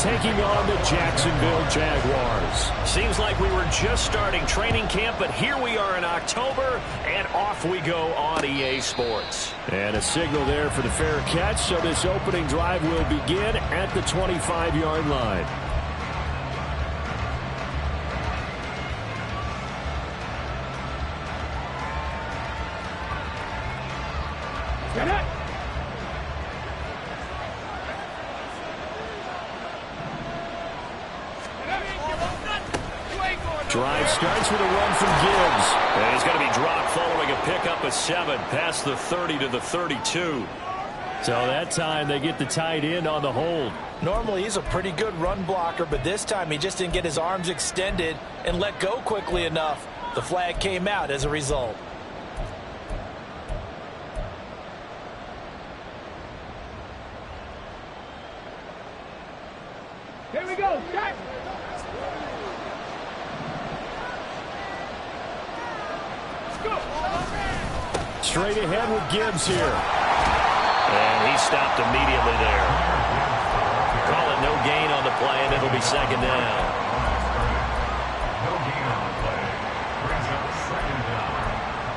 taking on the Jacksonville Jaguars. Seems like we were just starting training camp, but here we are in October, and off we go on EA Sports. And a signal there for the fair catch, so this opening drive will begin at the 25-yard line. Drive starts with a run from Gibbs. And he's going to be dropped following a pickup of 7 past the 30 to the 32. So that time they get the tight end on the hold. Normally he's a pretty good run blocker, but this time he just didn't get his arms extended and let go quickly enough. The flag came out as a result. Here we go, Jack. Straight ahead with Gibbs here. And he stopped immediately there. Call it no gain on the play, and it'll be second down. No gain on the play. Brings up second down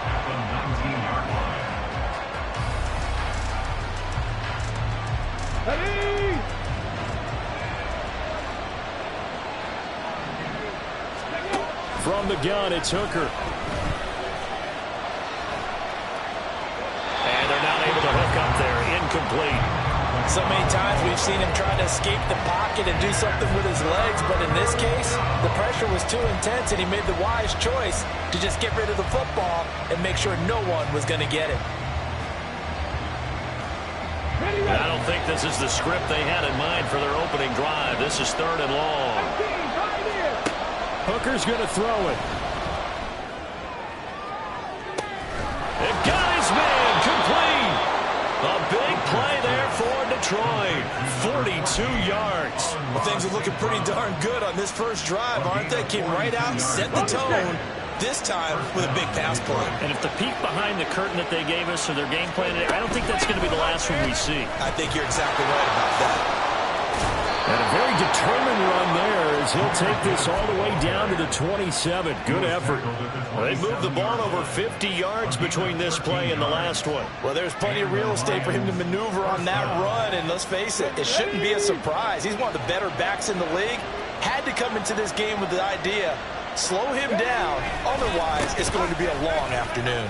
at the 19-yard line. Ready? From the gun, it's Hooker. Up there, incomplete. So many times we've seen him trying to escape the pocket and do something with his legs, but in this case, the pressure was too intense, and he made the wise choice to just get rid of the football and make sure no one was going to get it. I don't think this is the script they had in mind for their opening drive. This is 3rd and long. Hooker's going to throw it. It got his man, complete. A big play there for Detroit. 42 yards. Well, things are looking pretty darn good on this first drive, aren't they? Came right out and set the tone, this time with a big pass play. And if the peek behind the curtain that they gave us or their game plan, I don't think that's going to be the last one we see. I think you're exactly right about that. And a very determined run there as he'll take this all the way down to the 27. Good effort. They moved the ball over 50 yards between this play and the last one. Well, there's plenty of real estate for him to maneuver on that run, and let's face it, it shouldn't be a surprise. He's one of the better backs in the league. Had to come into this game with the idea, slow him down, otherwise it's going to be a long afternoon.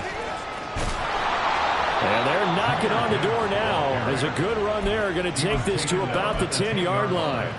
And they're knocking on the door now as a good run there going to take this to about the 10-yard line.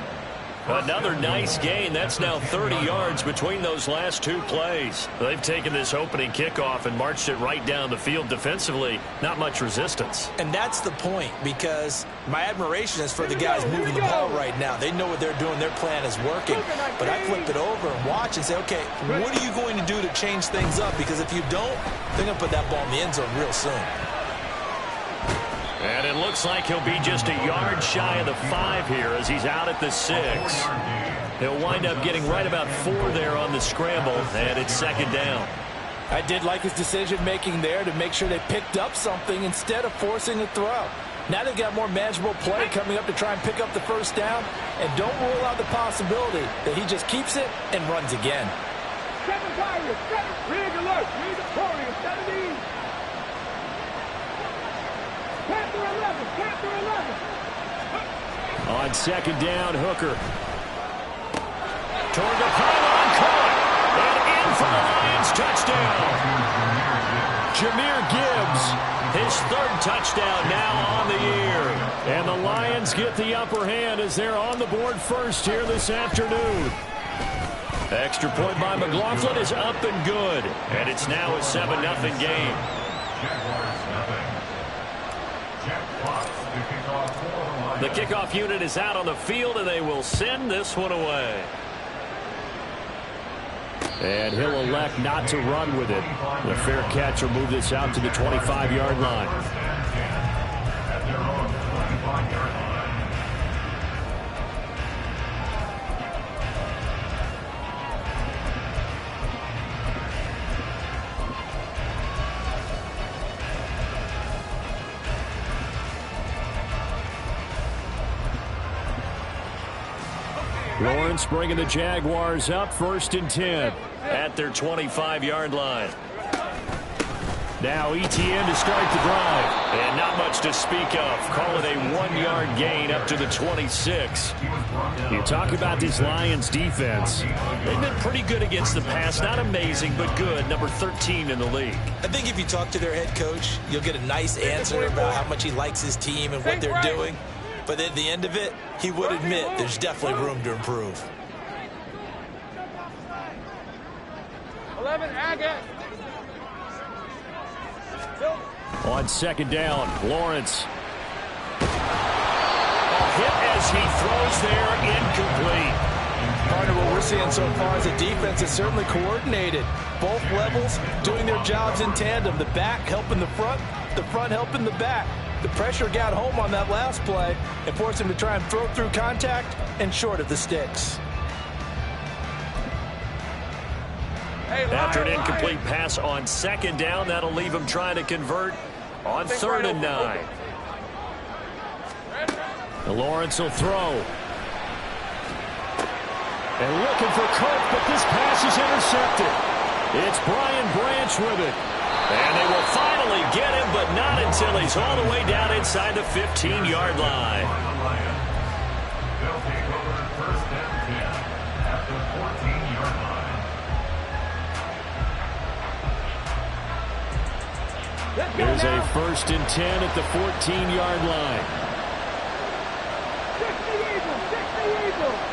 Another nice gain. That's now 30 yards between those last two plays. They've taken this opening kickoff and marched it right down the field defensively. Not much resistance. And that's the point, because my admiration is for the guys moving the ball right now. They know what they're doing. Their plan is working. But I flip it over and watch and say, okay, what are you going to do to change things up? Because if you don't, they're going to put that ball in the end zone real soon. And it looks like he'll be just a yard shy of the 5 here as he's out at the 6. He'll wind up getting right about 4 there on the scramble, and it's second down. I did like his decision-making there to make sure they picked up something instead of forcing a throw. Now they've got more manageable play coming up to try and pick up the first down, and don't rule out the possibility that he just keeps it and runs again. Second Tigers, rig alert, read the Warriors, 17. Panther 11, Panther 11. On second down, Hooker. Toward the pylon, caught. And in for the Lions, touchdown. Jahmyr Gibbs, his 3rd touchdown now on the year. And the Lions get the upper hand as they're on the board first here this afternoon. Extra point by McLaughlin is up and good. And it's now a 7-0 game. The kickoff unit is out on the field, and they will send this one away. And he'll elect not to run with it. The fair catch will move this out to the 25-yard line. Lawrence bringing the Jaguars up 1st and 10. At their 25-yard line. Now ETN to start the drive. And not much to speak of. Call it a 1-yard gain up to the 26. You talk about this Lions defense. They've been pretty good against the pass. Not amazing, but good. Number 13 in the league. I think if you talk to their head coach, you'll get a nice answer about how much he likes his team and what they're doing. But at the end of it, he would admit there's definitely room to improve. 11, Agate. On 2nd down, Lawrence. Hit as he throws there, incomplete. Partner, what we're seeing so far is the defense is certainly coordinated. Both levels doing their jobs in tandem. The back helping the front helping the back. The pressure got home on that last play and forced him to try and throw through contact and short of the sticks. After an incomplete pass on 2nd down, that'll leave him trying to convert on 3rd and 9. Lawrence will throw. And looking for Cook, but this pass is intercepted. It's Brian Branch with it. And they will finally get him, but not until he's all the way down inside the 15-yard line. They'll take over 1st and 10 at the 14-yard line. There's a 1st and 10 at the 14-yard line. 60 Eagles.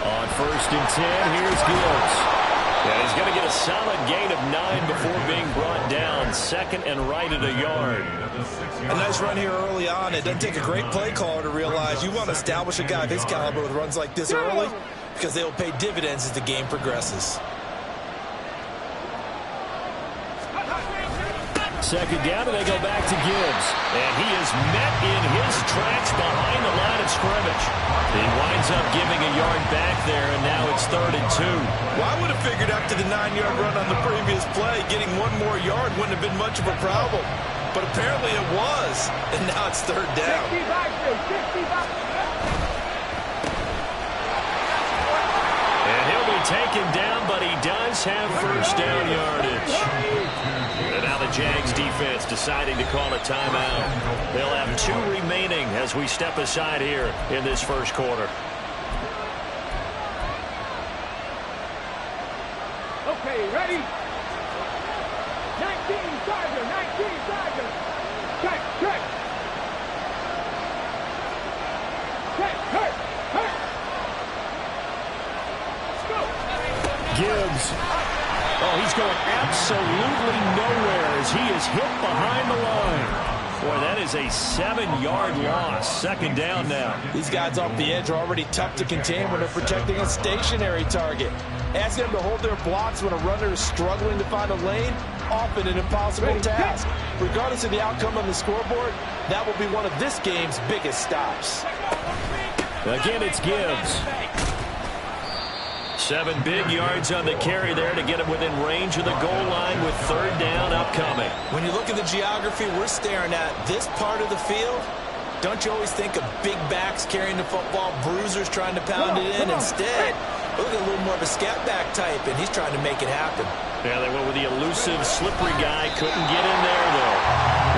On 1st and 10, here's Gibbs. Yeah, he's going to get a solid gain of 9 before being brought down. 2nd and right at a yard. A nice run here early on. It doesn't take a great play caller to realize you want to establish a guy of his caliber with runs like this early because they will pay dividends as the game progresses. 2nd down, and they go back to Gibbs. And he is met in his tracks behind the line of scrimmage. He winds up giving a yard back there, and now it's 3rd and 2. Well, I would have figured after the 9-yard run on the previous play, getting 1 more yard wouldn't have been much of a problem. But apparently it was, and now it's 3rd down. 65. And he'll be taken down, but he does have 1st down yardage. And now the Jags defense deciding to call a timeout. They'll have 2 remaining as we step aside here in this 1st quarter. Okay, ready? 19, Tiger. Check. Hurt. Let's go. Gibbs. Oh, he's going absolutely nowhere as he is hit behind the line. Boy, that is a 7-yard loss. 2nd down now. These guys off the edge are already tough to contain when they're protecting a stationary target. Asking them to hold their blocks when a runner is struggling to find a lane, often an impossible task. Regardless of the outcome on the scoreboard, that will be one of this game's biggest stops. Again, it's Gibbs. 7 big yards on the carry there to get him within range of the goal line with 3rd down upcoming. When you look at the geography we're staring at, this part of the field, don't you always think of big backs carrying the football, bruisers trying to pound it in? Instead, look at a little more of a scat back type, and he's trying to make it happen. Yeah, they went with the elusive, slippery guy. Couldn't get in there, though.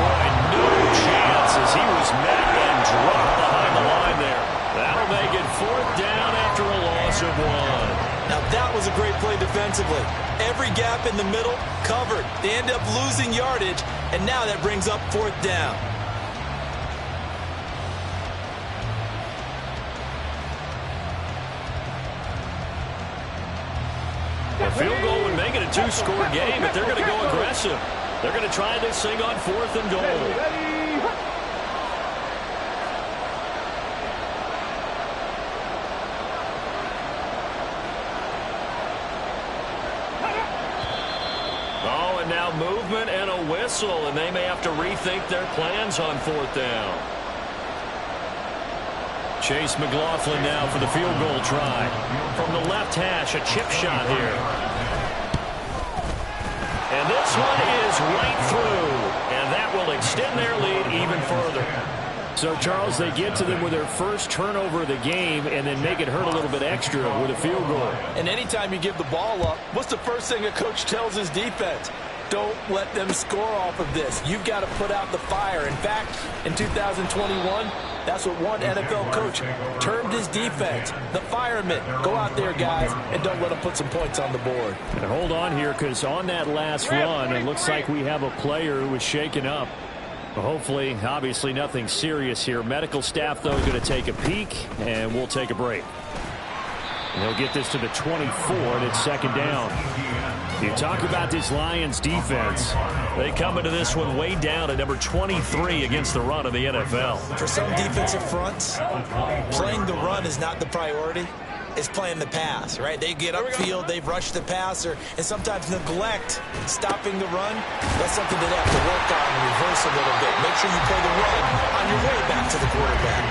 Boy, no chance as he was met and dropped behind the line there. That'll make it 4th down after a loss of 1. Now, that was a great play defensively. Every gap in the middle covered. They end up losing yardage, and now that brings up 4th down. A field goal would make it a 2-score game, but they're going to go aggressive. They're going to try this thing on 4th and goal. Ready. Oh, and now movement and a whistle, and they may have to rethink their plans on 4th down. Chase McLaughlin now for the field goal try. From the left hash, a chip shot here. And this one is right through, and that will extend their lead even further. So, Charles, they get to them with their first turnover of the game and then make it hurt a little bit extra with a field goal. And anytime you give the ball up, what's the first thing a coach tells his defense? Don't let them score off of this. You've got to put out the fire. In fact, in 2021, that's what one NFL coach termed his defense, the firemen. Go out there, guys, and don't let them put some points on the board. And hold on here, because on that last run, it looks like we have a player who was shaken up. Hopefully, obviously nothing serious here. Medical staff, though, going to take a peek, and we'll take a break. And they'll get this to the 24, and it's second down. You talk about this Lions defense. They come into this one way down at number 23 against the run of the NFL. For some defensive fronts, playing the run is not the priority. It's playing the pass, right? They get upfield, they've rushed the passer, and sometimes neglect stopping the run. That's something they have to work on and reverse a little bit. Make sure you play the run on your way back to the quarterback.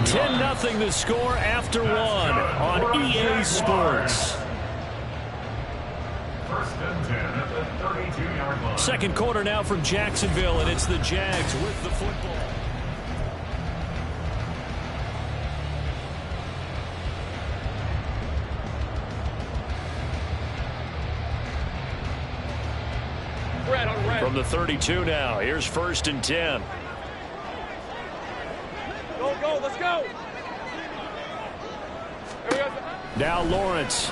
10-0 the score after one on EA Sports. First and 10 at the 32-yard line. Second quarter now from Jacksonville, and it's the Jags with the football. From the 32 now, here's first and 10. Go, let's go. Now Lawrence.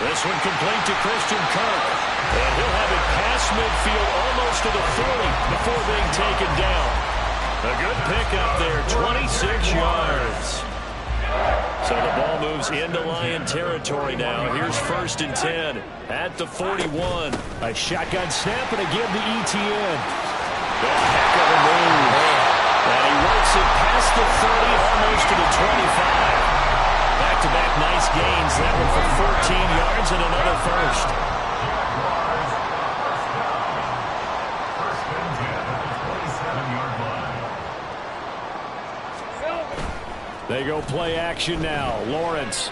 This one complete to Christian Kirk. And he'll have it past midfield almost to the 40 before being taken down. A good pickup there, 26 yards. So the ball moves into Lion territory now. Here's first and 10 at the 41. A shotgun snap and a give to ETN. A heck of a move. And he works it past the 30, almost to the 25. Back-to-back nice gains. That one for 14 yards and another first. First and 10 at the 27-yard line. They go play action now. Lawrence.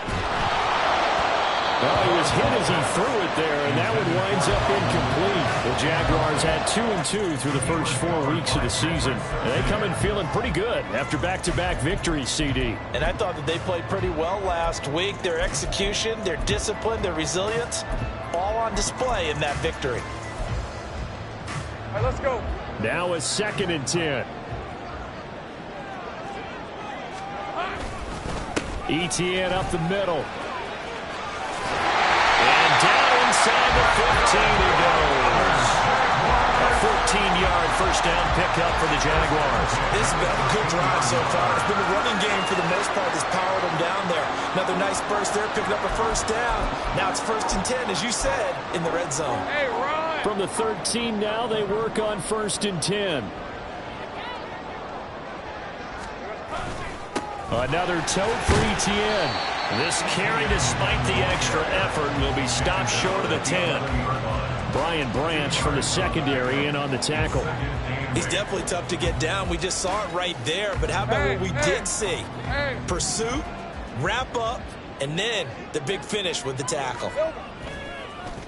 Well, he was hit as he threw it there, and that one winds up incomplete. The Jaguars had 2-2 through the first 4 weeks of the season. And they come in feeling pretty good after back-to-back victories, CD. And I thought that they played pretty well last week. Their execution, their discipline, their resilience, all on display in that victory. All right, let's go. Now a second and 10. ETN up the middle. And down inside the 15 he goes. A 14-yard first down pickup for the Jaguars. This has been a good drive so far. It's been the running game for the most part that's powered them down there. Another nice burst there, picking up a first down. Now it's first and 10, as you said, in the red zone. Hey, run. From the 13 now, they work on first and 10. Another tote for ETN. This carry, despite the extra effort, will be stopped short of the 10. Brian Branch from the secondary in on the tackle. He's definitely tough to get down. We just saw it right there. But how about what we did see? Pursuit, wrap up, and then the big finish with the tackle.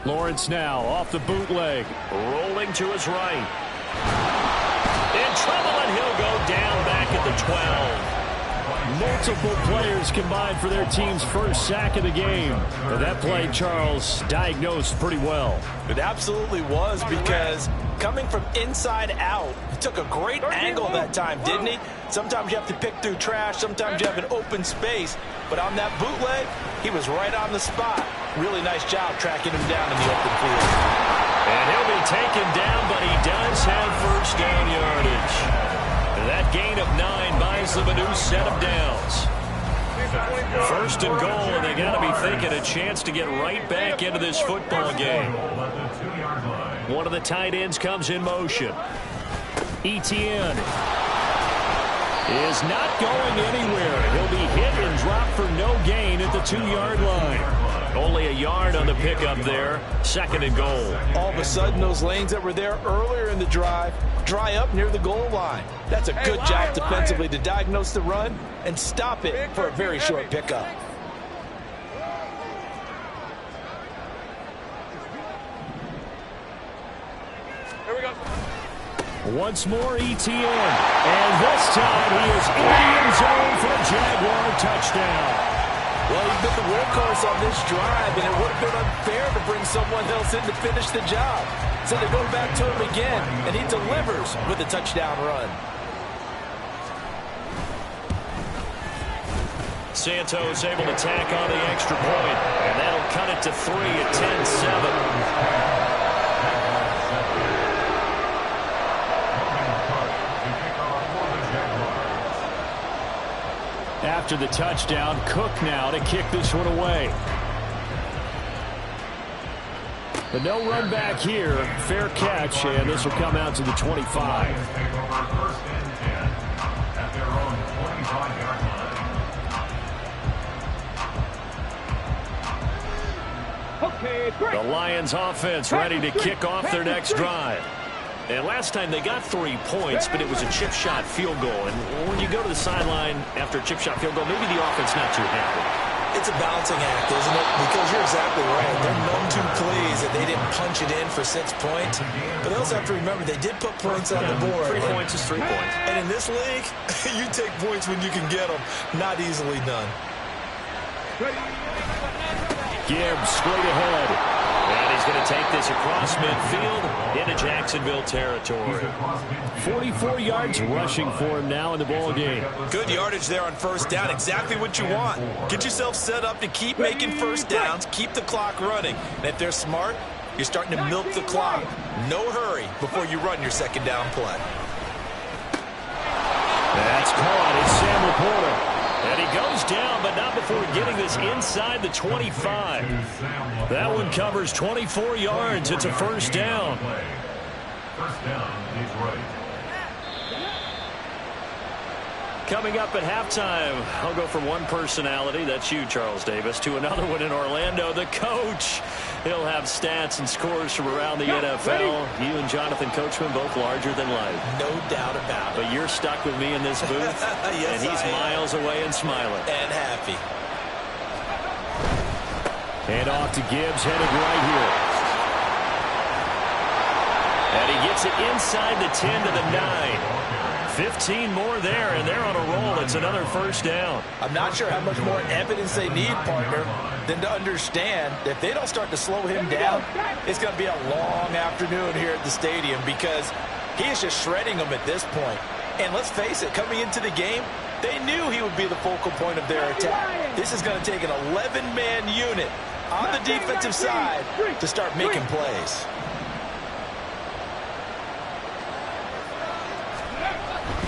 Lawrence now off the bootleg. Rolling to his right. In trouble, and he'll go down back at the 12. Multiple players combined for their team's first sack of the game. And that play, Charles, diagnosed pretty well. It absolutely was, because coming from inside out, he took a great angle that time, didn't he? Sometimes you have to pick through trash. Sometimes you have an open space. But on that bootleg, he was right on the spot. Really nice job tracking him down in the open field. And he'll be taken down, but he does have first down yardage. That gain of 9 buys them a new set of downs. First and goal, and they got to be thinking a chance to get right back into this football game. One of the tight ends comes in motion. ETN is not going anywhere. He'll be hit and dropped for no gain at the 2-yard line. Only a yard on the pickup there. Second and goal. All of a sudden, those lanes that were there earlier in the drive dry up near the goal line. That's a good job defensively to diagnose the run and stop it for a very short pickup. Here we go. Once more, ETN. And this time he is in the end zone for a Jaguar touchdown. Well, he's been the workhorse on this drive, and it would have been unfair to bring someone else in to finish the job. So they go back to him again, and he delivers with a touchdown run. Santos able to tack on the extra point, and that'll cut it to 3 at 10-7. After the touchdown, Cook now to kick this one away. But no run back here. Fair catch, and this will come out to the 25. The Lions offense ready to kick off their next drive. And last time they got 3 points, but it was a chip shot field goal. And when you go to the sideline after a chip shot field goal, maybe the offense not too happy. It's a balancing act, isn't it? Because you're exactly right. They're none too pleased that they didn't punch it in for 6 points. But they also have to remember they did put points on the board. 3 points is 3 points. And in this league, you take points when you can get them. Not easily done. Gibbs straight ahead. And he's going to take this across midfield into Jacksonville territory. 44 yards rushing for him now in the ball game. Good yardage there on first down. Exactly what you want. Get yourself set up to keep making first downs, keep the clock running. And if they're smart, you're starting to milk the clock. No hurry before you run your second down play. That's caught. It's Sam Laporta. And he goes down, but not before getting this inside the 25. That one covers 24 yards. It's a first down. First down, Detroit. Coming up at halftime, I'll go from one personality, that's you, Charles Davis, to another one in Orlando, the coach. He'll have stats and scores from around the NFL. You and Jonathan Coachman, both larger than life. No doubt about it. But you're stuck with me in this booth, yes, and he's miles away and smiling. And happy. And off to Gibbs, headed right here. And he gets it inside the 10 to the 9. 15 more there, and they're on a roll. It's another first down. I'm not sure how much more evidence they need, partner, than to understand that if they don't start to slow him down, it's going to be a long afternoon here at the stadium because he is just shredding them at this point. And let's face it, coming into the game, they knew he would be the focal point of their attack. This is going to take an 11-man unit on the defensive side to start making plays.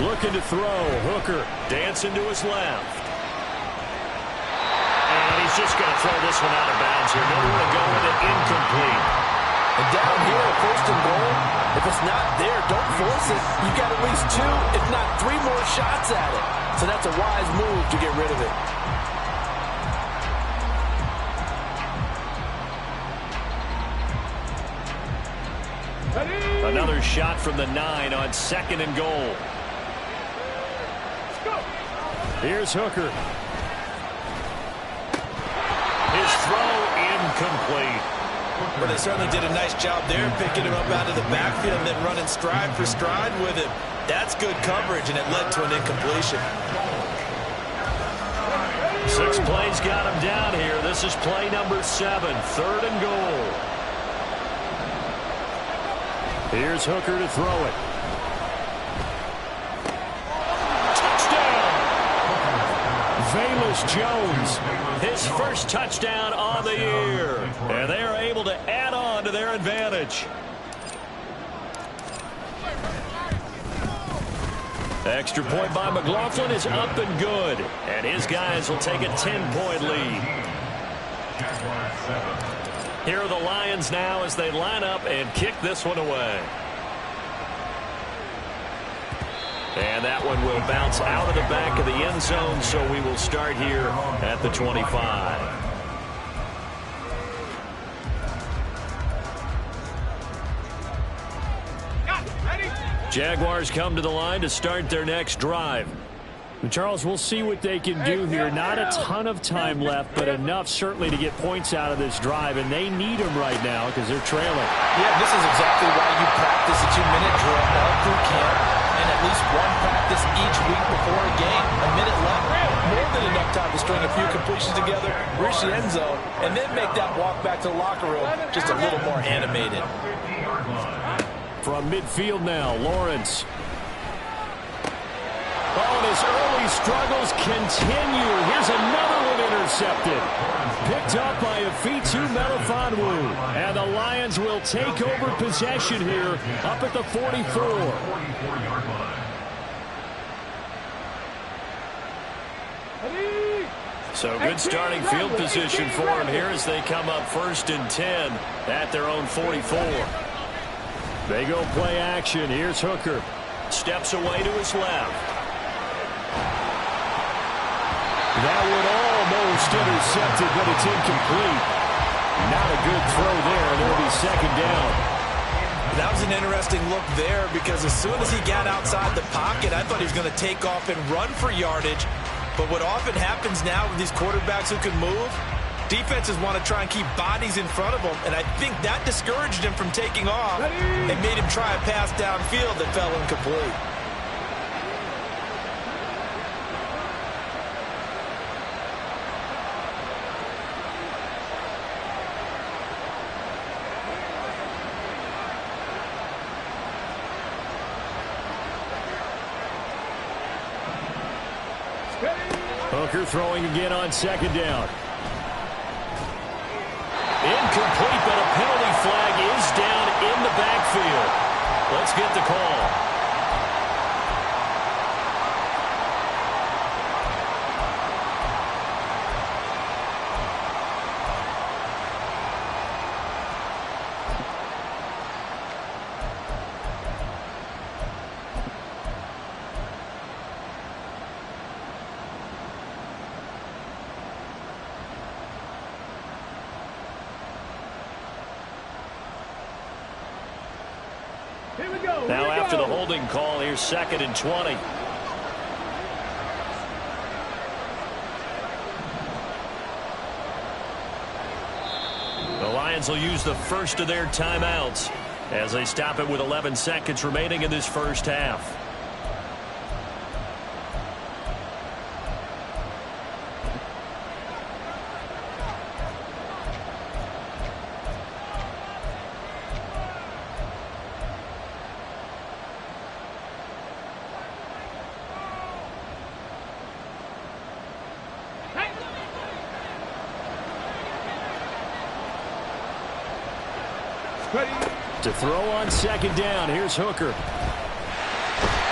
Looking to throw. Hooker dancing to his left. And he's just going to throw this one out of bounds here. Nowhere to go with it, incomplete. And down here, first and goal, if it's not there, don't force it. You've got at least 2, if not 3 more shots at it. So that's a wise move to get rid of it. Another shot from the 9 on second and goal. Here's Hooker. His throw incomplete. Well, they certainly did a nice job there, picking him up out of the backfield and then running stride for stride with him. That's good coverage, and it led to an incompletion. 6 plays got him down here. This is play number 7, third and goal. Here's Hooker to throw it. Velus Jones, his first touchdown on the year. And they are able to add on to their advantage. Extra point by McLaughlin is up and good. And his guys will take a 10-point lead. Here are the Lions now as they line up and kick this one away. And that one will bounce out of the back of the end zone, so we will start here at the 25. Jaguars come to the line to start their next drive. Charles, we'll see what they can do here. Not a ton of time left, but enough certainly to get points out of this drive, and they need them right now because they're trailing. Yeah, this is exactly why you practice a 2-minute drill all through camp and at least one practice each week before a game. A minute left, more than enough time to string a few completions together, reach the end zone, and then make that walk back to the locker room just a little more animated. From midfield now, Lawrence. Oh, and his early struggles continue. Here's another one intercepted. Picked up by Afitu Melifonwu. And the Lions will take over possession here up at the 44. So good starting field position for him here as they come up 1st and 10 at their own 44. They go play action. Here's Hooker. Steps away to his left. That would almost intercepted, but it's incomplete. Not a good throw there, and it'll be 2nd down. That was an interesting look there because as soon as he got outside the pocket, I thought he was going to take off and run for yardage. But what often happens now with these quarterbacks who can move, defenses want to try and keep bodies in front of them, and I think that discouraged him from taking off and made him try a pass downfield that fell incomplete. Hooker throwing again on 2nd down. Incomplete, but a penalty flag is down in the backfield. Let's get the call. Now after the holding call, here's 2nd and 20. The Lions will use the first of their timeouts as they stop it with 11 seconds remaining in this first half. To throw on 2nd down, here's Hooker.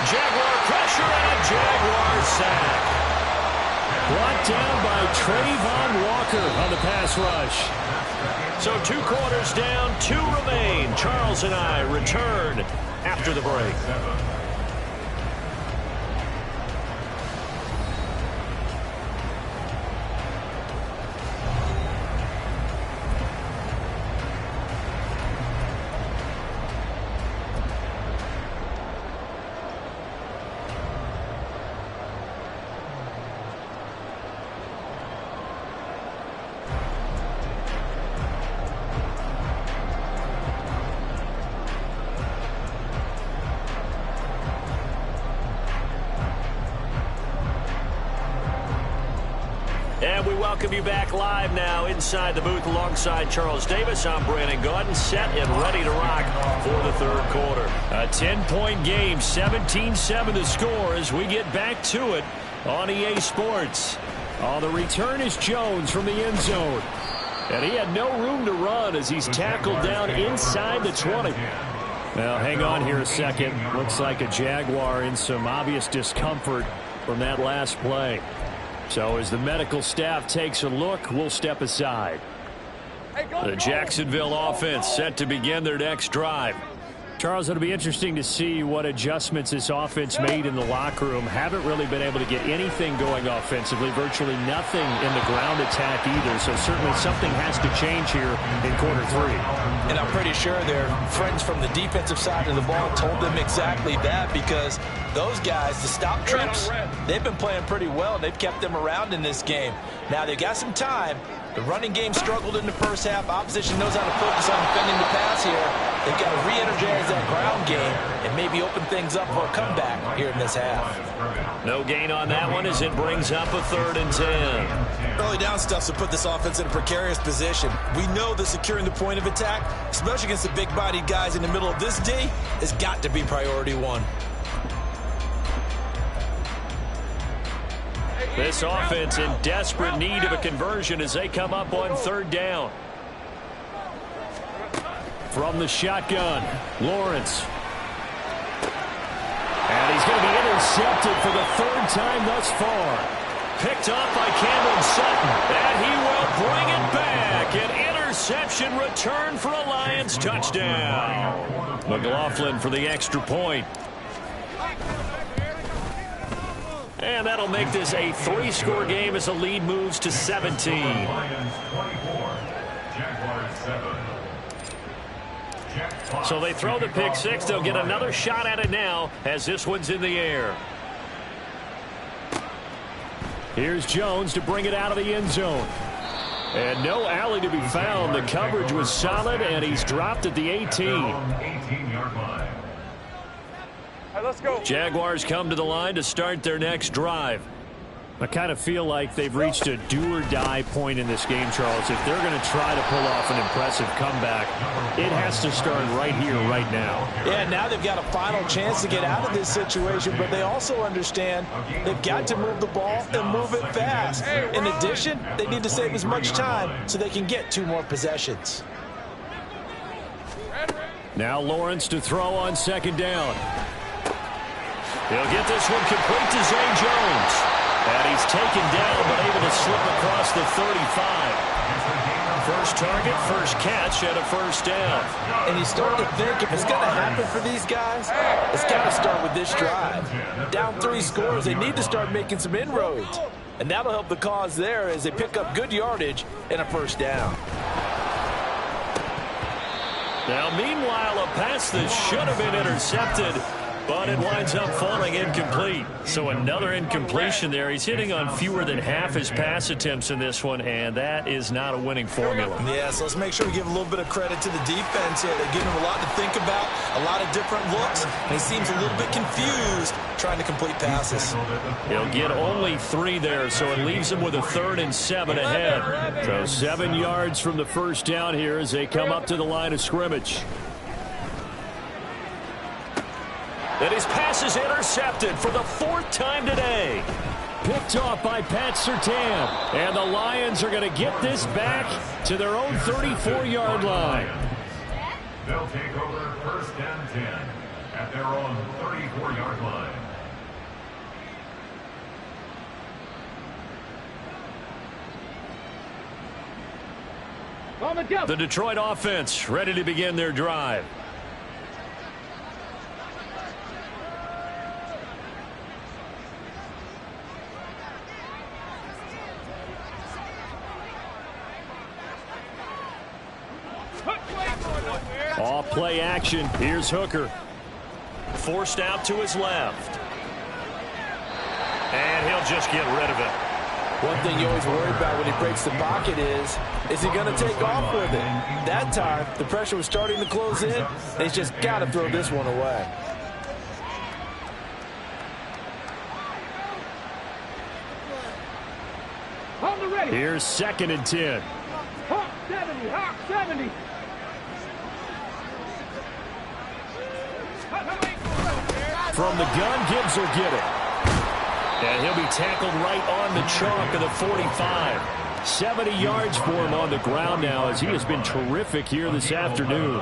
Jaguar pressure and a Jaguar sack. Brought down by Trayvon Walker on the pass rush. So 2 quarters down, 2 remain. Charles and I return after the break. And we welcome you back live now inside the booth alongside Charles Davis. I'm Brandon Gaudin, set and ready to rock for the 3rd quarter. A 10-point game, 17-7 the score as we get back to it on EA Sports. Oh, the return is Jones from the end zone. And he had no room to run as he's tackled down inside the 20. Now, hang on here a second. Looks like a Jaguar in some obvious discomfort from that last play. So as the medical staff takes a look, we'll step aside. The Jacksonville offense set to begin their next drive. Charles, it'll be interesting to see what adjustments this offense made in the locker room. Haven't really been able to get anything going offensively, virtually nothing in the ground attack either. So certainly something has to change here in quarter 3. And I'm pretty sure their friends from the defensive side of the ball told them exactly that, because those guys, the stop trips, they've been playing pretty well. They've kept them around in this game. Now they've got some time. The running game struggled in the first half. Opposition knows how to focus on defending the pass here. They've got to re-energize that ground game and maybe open things up for a comeback here in this half. No gain on that one as it brings up a 3rd and 10. Early down stuff to put this offense in a precarious position. We know that securing the point of attack, especially against the big-bodied guys in the middle of this D, has got to be priority 1. This offense in desperate need of a conversion as they come up on 3rd down. From the shotgun, Lawrence. And he's going to be intercepted for the 3rd time thus far. Picked off by Cameron Sutton, and he will bring it back. An interception return for a Lions touchdown. McLaughlin for the extra point. And that'll make this a 3-score game as the lead moves to 17. Lions 24, Jaguars 7. So they throw the pick 6. They'll get another shot at it now as this one's in the air. Here's Jones to bring it out of the end zone. And no alley to be found. The coverage was solid, and he's dropped at the 18. 18-yard line. Let's go. Jaguars come to the line to start their next drive. I kind of feel like they've reached a do-or-die point in this game, Charles. If they're going to try to pull off an impressive comeback, it has to start right here, right now. Yeah, now they've got a final chance to get out of this situation, but they also understand they've got to move the ball and move it fast. In addition, they need to save as much time so they can get 2 more possessions. Now Lawrence to throw on 2nd down. He'll get this one complete to Zay Jones. And he's taken down, but able to slip across the 35. First target, first catch, and a 1st down. And you start to think, if it's going to happen for these guys, it's got to start with this drive. Down 3 scores, they need to start making some inroads. And that'll help the cause there as they pick up good yardage and a 1st down. Now, meanwhile, a pass that should have been intercepted, but it winds up falling incomplete. So another incompletion there. He's hitting on fewer than half his pass attempts in this one, and that is not a winning formula. Yeah, so let's make sure we give a little bit of credit to the defense here. They give him a lot to think about, a lot of different looks, and he seems a little bit confused trying to complete passes. He'll get only 3 there, so it leaves him with a 3rd and 7 ahead. So 7 yards from the 1st down here as they come up to the line of scrimmage. And his pass is intercepted for the 4th time today. Picked off by Pat Surtain. And the Lions are going to get this back to their own 34-yard line. They'll take over 1st and 10 at their own 34-yard line. The Detroit offense ready to begin their drive. Off play action. Here's Hooker. Forced out to his left. And he'll just get rid of it. One thing you always worry about when he breaks the pocket is he going to take off with it? That time, the pressure was starting to close in, and he's just got to throw this one away. Here's 2nd and 10. Hawk 70, Hawk 70. From the gun, Gibbs will get it. And he'll be tackled right on the chalk of the 45. 70 yards for him on the ground now as he has been terrific here this afternoon.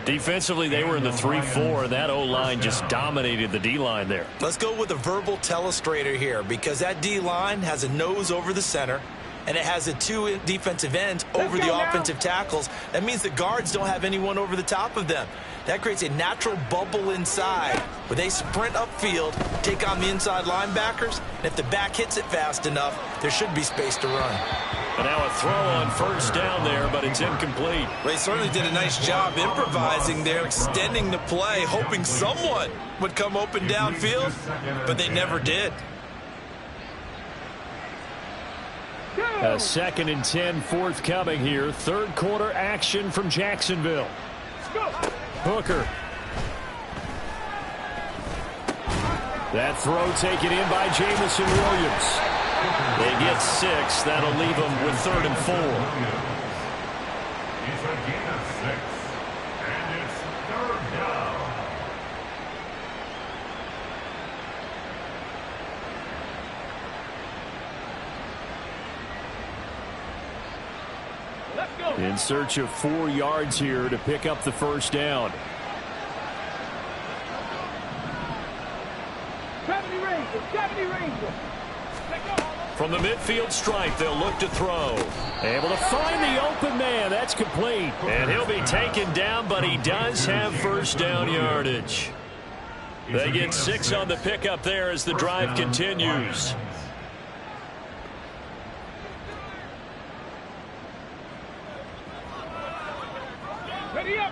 Defensively, they were in the 3-4. That O-line just dominated the D-line there. Let's go with a verbal telestrator here, because that D-line has a nose over the center, and it has the 2 defensive ends over the offensive tackles. That means the guards don't have anyone over the top of them. That creates a natural bubble inside where they sprint upfield, take on the inside linebackers, and if the back hits it fast enough, there should be space to run. And now a throw on first down there, but it's incomplete. They certainly did a nice job improvising there, extending the play, hoping someone would come open downfield, but they never did. A 2nd and 10 forthcoming here. Third quarter action from Jacksonville. Hooker. That throw taken in by Jamison Williams. They get 6. That'll leave them with 3rd and 4. It's a gain of 6, and it's 3rd down. Let's go. In search of 4 yards here to pick up the first down. 70 Rangers, 70 Rangers. From the midfield stripe, they'll look to throw. Able to find the open man. That's complete. And he'll be taken down, but he does have first down yardage. They get 6 on the pickup there as the drive continues. Ready up.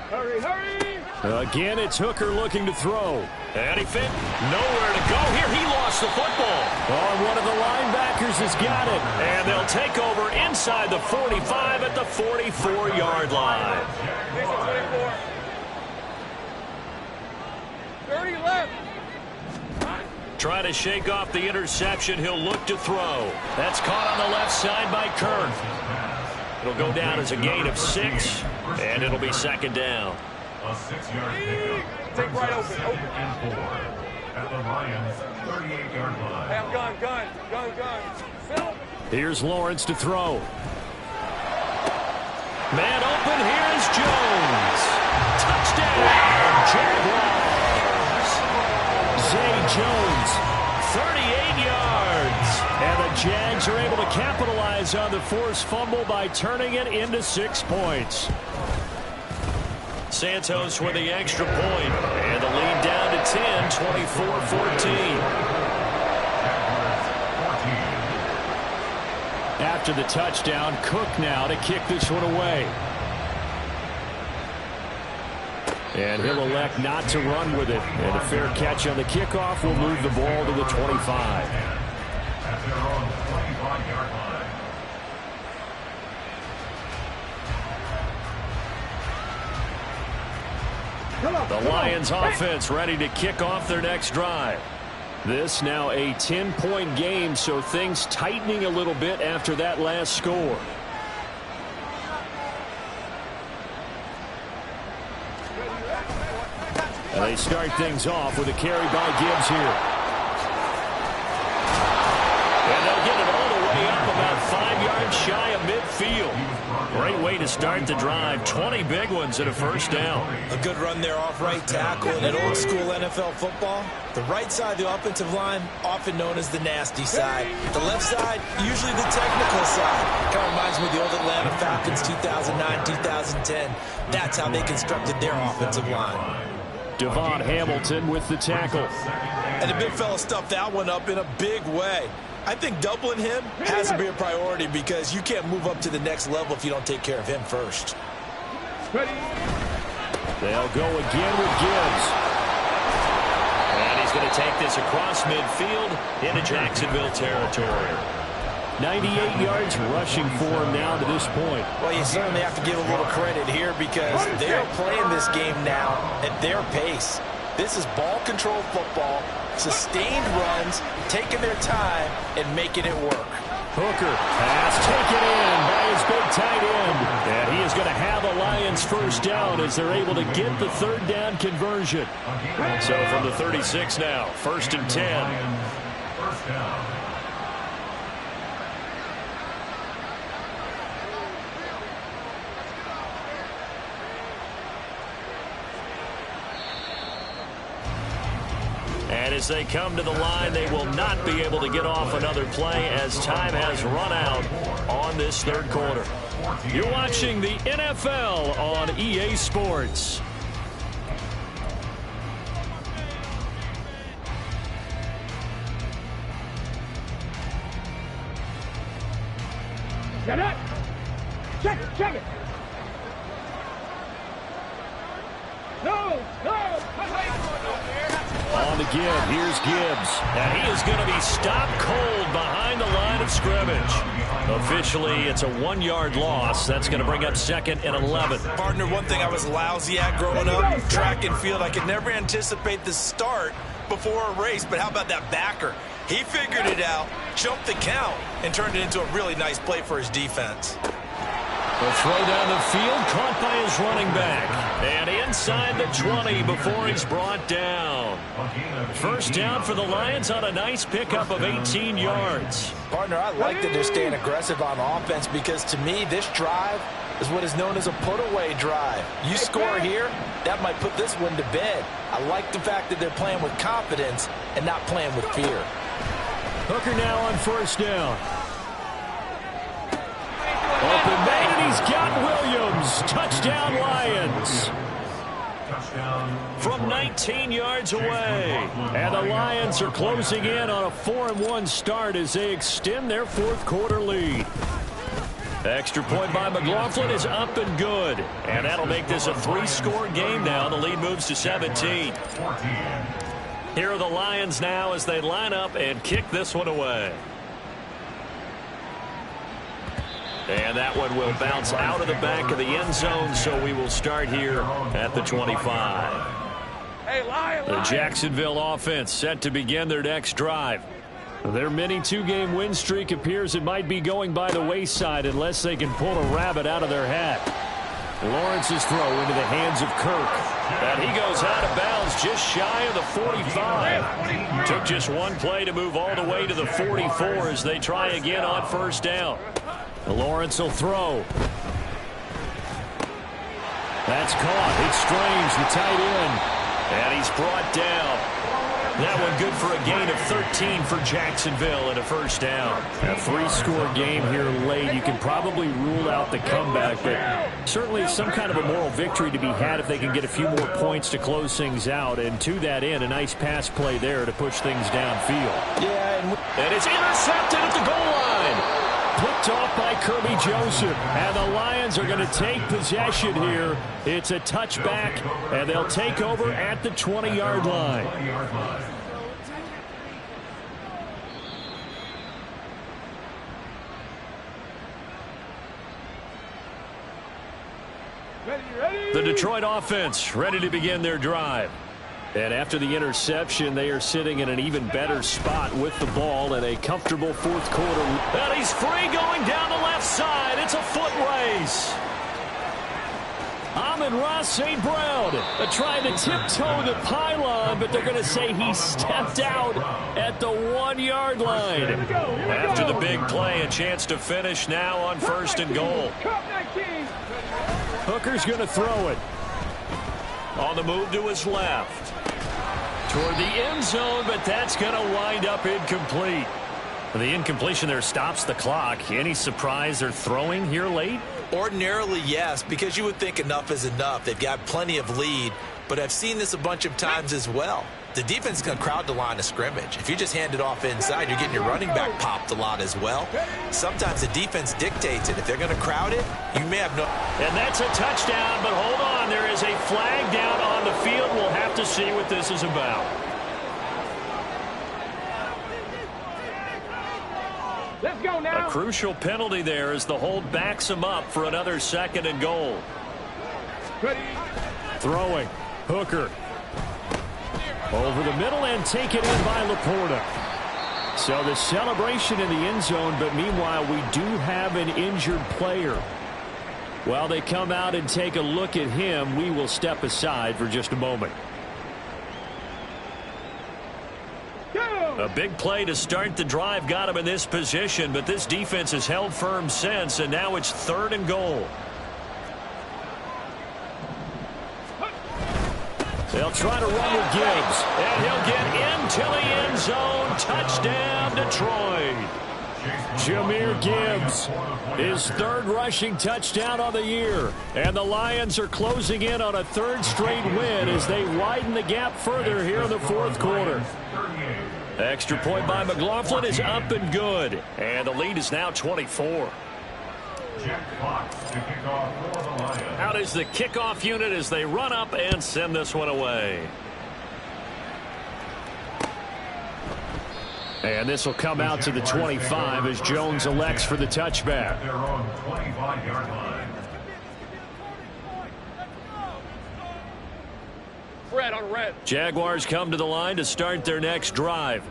Hurry, hurry. Again, it's Hooker looking to throw. And he fit nowhere to go here. He lost the football. Oh, one of the linebackers has got it. And they'll take over inside the 45 at the 44-yard line. 30 left. Trying to shake off the interception. He'll look to throw. That's caught on the left side by Kirk. It'll go down as a gain of 6, and it'll be 2nd down. A 6-yard pickup. Take right open. And 4 at the Lions' 38-yard line. Hey, gun. Phil. Here's Lawrence to throw. Man open, here's Jones. Touchdown, Jaguars. Zay Jones. 38 yards. And the Jags are able to capitalize on the forced fumble by turning it into 6 points. Santos with the extra point. And the lead down to 10, 24-14. After the touchdown, Cook now to kick this one away. And he'll elect not to run with it. And a fair catch on the kickoff will move the ball to the 25. At their own 25-yard line. The Lions offense ready to kick off their next drive. This now a 10-point game, so things tightening a little bit after that last score. And they start things off with a carry by Gibbs here. And they'll get it all the way up about 5 yards shy of midfield. Great way to start the drive. 20 big ones and a first down. A good run there off right tackle in old school NFL football. The right side of the offensive line, often known as the nasty side. The left side, usually the technical side. Kind of reminds me of the old Atlanta Falcons 2009, 2010. That's how they constructed their offensive line. Devon Hamilton with the tackle. And the big fella stuffed that one up in a big way. I think doubling him has to be a priority because you can't move up to the next level if you don't take care of him first. Ready. They'll go again with Gibbs. And he's going to take this across midfield into Jacksonville territory. 98 yards rushing for him now to this point. Well, you certainly have to give a little credit here because they're playing this game now at their pace. This is ball control football, sustained runs, taking their time, and making it work. Hooker, pass taken in by his big tight end. And he is going to have a Lions first down as they're able to get the 3rd down conversion. So from the 36 now, 1st and 10. First down. And as they come to the line, they will not be able to get off another play as time has run out on this third quarter. You're watching the NFL on EA Sports. Get it. Check it, check it. No. On the give, here's Gibbs. And he is going to be stopped cold behind the line of scrimmage. Officially, it's a 1-yard loss. That's going to bring up 2nd and 11. Partner, one thing I was lousy at growing up, track and field, I could never anticipate the start before a race. But how about that backer? He figured it out, jumped the count, and turned it into a really nice play for his defense. The throw down the field, caught by his running back. And inside the 20 before he's brought down. First down for the Lions on a nice pickup of 18 yards. Partner, I like that they're staying aggressive on offense because, to me, this drive is what is known as a put-away drive. You score here, that might put this one to bed. I like the fact that they're playing with confidence and not playing with fear. Hooker now on first down. Open man, and he's got Williams. Touchdown, Lions. From 19 yards away. And the Lions are closing in on a 4-1 start as they extend their fourth quarter lead. Extra point by McLaughlin is up and good. And that'll make this a 3-score game now. The lead moves to 17. Here are the Lions now as they line up and kick this one away. And that one will bounce out of the back of the end zone, so we will start here at the 25. The Jacksonville offense set to begin their next drive. Their mini 2-game win streak appears it might be going by the wayside unless they can pull a rabbit out of their hat. Lawrence's throw into the hands of Kirk. And he goes out of bounds just shy of the 45. Took just one play to move all the way to the 44 as they try again on first down. Lawrence will throw. That's caught. It's Strange, the tight end. And he's brought down. That one good for a gain of 13 for Jacksonville and a first down. A 3-score game here late. You can probably rule out the comeback, but certainly some kind of a moral victory to be had if they can get a few more points to close things out. And to that end, a nice pass play there to push things downfield. And it's intercepted at the goal line. Picked off by Kirby Joseph. And the Lions are going to take possession here. It's a touchback, and they'll take over at the 20-yard line. The Detroit offense ready to begin their drive. And after the interception, they are sitting in an even better spot with the ball in a comfortable fourth quarter. And he's free going down the left side. It's a foot race. Amon-Ra St. Brown trying to tiptoe the pylon, but they're going to say he stepped out at the 1-yard line. After the big play, a chance to finish now on first and goal. Hooker's going to throw it. On the move to his left. Toward the end zone, but that's going to wind up incomplete. The incompletion there stops the clock. Any surprise they're throwing here late? Ordinarily, yes, because you would think enough is enough. They've got plenty of lead, but I've seen this a bunch of times as well. The defense is going to crowd the line of scrimmage. If you just hand it off inside, you're getting your running back popped a lot as well. Sometimes the defense dictates it. If they're going to crowd it, you may have no... And that's a touchdown, but hold on. There is a flag down on the field. We'll have to see what this is about. Let's go now. A crucial penalty there as the hold backs him up for another 2nd and goal. Ready. Throwing. Hooker. Over the middle and take it in by Laporta. So the celebration in the end zone, but meanwhile we do have an injured player. While they come out and take a look at him, we will step aside for just a moment. A big play to start the drive got him in this position, but this defense has held firm since, and now it's 3rd and goal. They'll try to run with Gibbs, and he'll get into the end zone. Touchdown, Detroit. Jahmyr Gibbs, his third rushing touchdown on the year. And the Lions are closing in on a third straight win as they widen the gap further here in the fourth quarter. Extra point by McLaughlin is up and good. And the lead is now 24. Out is the kickoff unit as they run up and send this one away. And this will come out to the 25 as Jones elects for the touchback. Their own 25-yard line. Jaguars come to the line to start their next drive.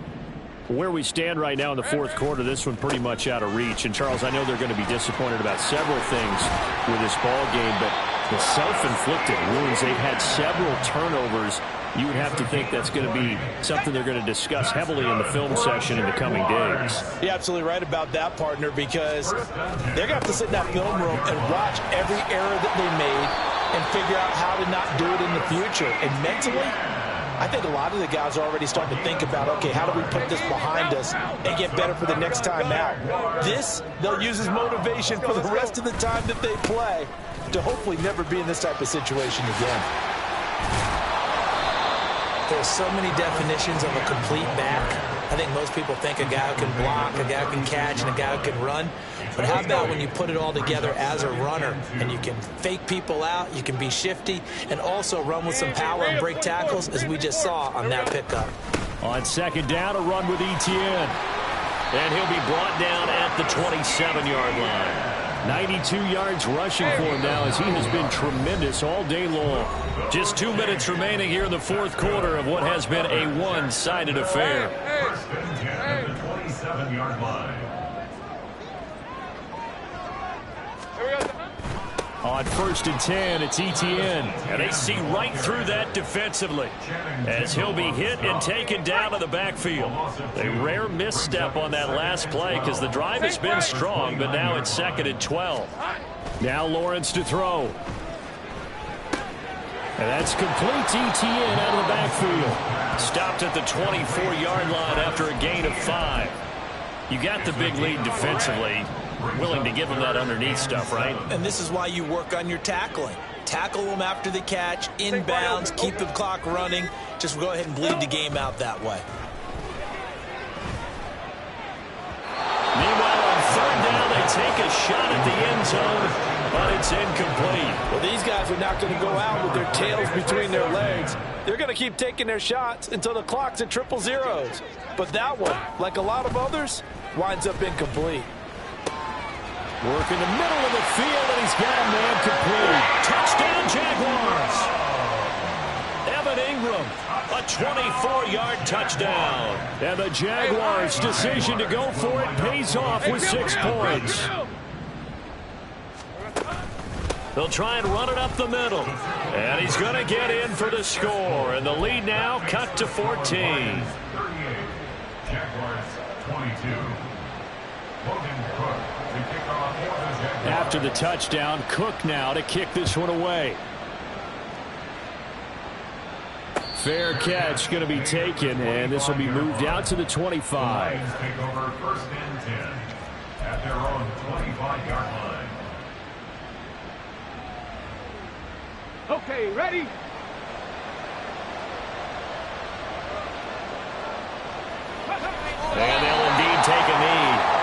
Where we stand right now in the fourth quarter, this one pretty much out of reach. And, Charles, I know they're going to be disappointed about several things with this ball game, but the self-inflicted wounds, they've had several turnovers. You would have to think that's going to be something they're going to discuss heavily in the film session in the coming days. You're absolutely right about that, partner, because they're going to have to sit in that film room and watch every error that they made and figure out how to not do it in the future. And mentally, I think a lot of the guys are already starting to think about, okay, how do we put this behind us and get better for the next time out? This, they'll use as motivation for the rest of the time that they play to hopefully never be in this type of situation again. There's so many definitions of a complete back. I think most people think a guy who can block, a guy who can catch, and a guy who can run. But how about when you put it all together as a runner and you can fake people out, you can be shifty, and also run with some power and break tackles, as we just saw on that pickup. On second down, a run with Etienne. And he'll be brought down at the 27-yard line. 92 yards rushing for him now as he has been tremendous all day long. Just 2 minutes remaining here in the fourth quarter of what has been a one-sided affair. First and 10 at the 27-yard line. On first and 10, it's Etienne. And they see right through that defensively as he'll be hit and taken down to the backfield. A rare misstep on that last play because the drive has been strong, but now it's second and 12. Now Lawrence to throw. And that's complete to Etienne out of the backfield. Stopped at the 24-yard line after a gain of 5. You got the big lead defensively. Willing to give him that underneath stuff, right? And this is why you work on your tackling. Tackle them after the catch, inbounds, keep the clock running. Just go ahead and bleed the game out that way. Meanwhile, on third down, they take a shot at the end zone, but it's incomplete. Well, these guys are not going to go out with their tails between their legs. They're going to keep taking their shots until the clock's at 000. But that one, like a lot of others, winds up incomplete. Work in the middle of the field, and he's got a man complete. Touchdown, Jaguars. Evan Ingram, a 24-yard touchdown. And the Jaguars' decision to go for it pays off with 6 points. They'll try and run it up the middle. And he's going to get in for the score. And the lead now cut to 14. 38. Jaguars 22. Logan Cook. After the touchdown, Cook now to kick this one away. Fair catch going to be taken, and this will be moved out to the 25. Lions take over first and 10 at their own 25-yard line. Okay, ready? And they'll indeed take a knee.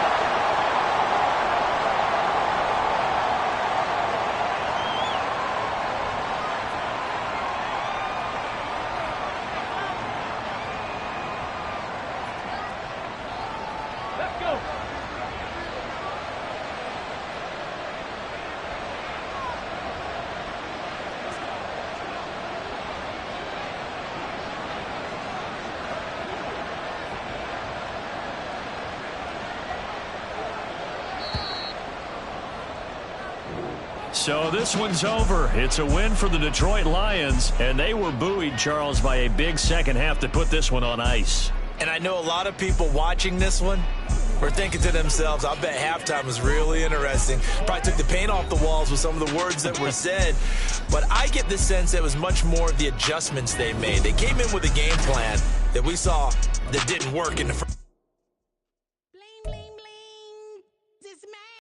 So this one's over. It's a win for the Detroit Lions, and they were buoyed, Charles, by a big second half to put this one on ice. And I know a lot of people watching this one, were thinking to themselves, I bet halftime was really interesting. Probably took the paint off the walls with some of the words that were said. But I get the sense that it was much more of the adjustments they made. They came in with a game plan that we saw that didn't work in the first.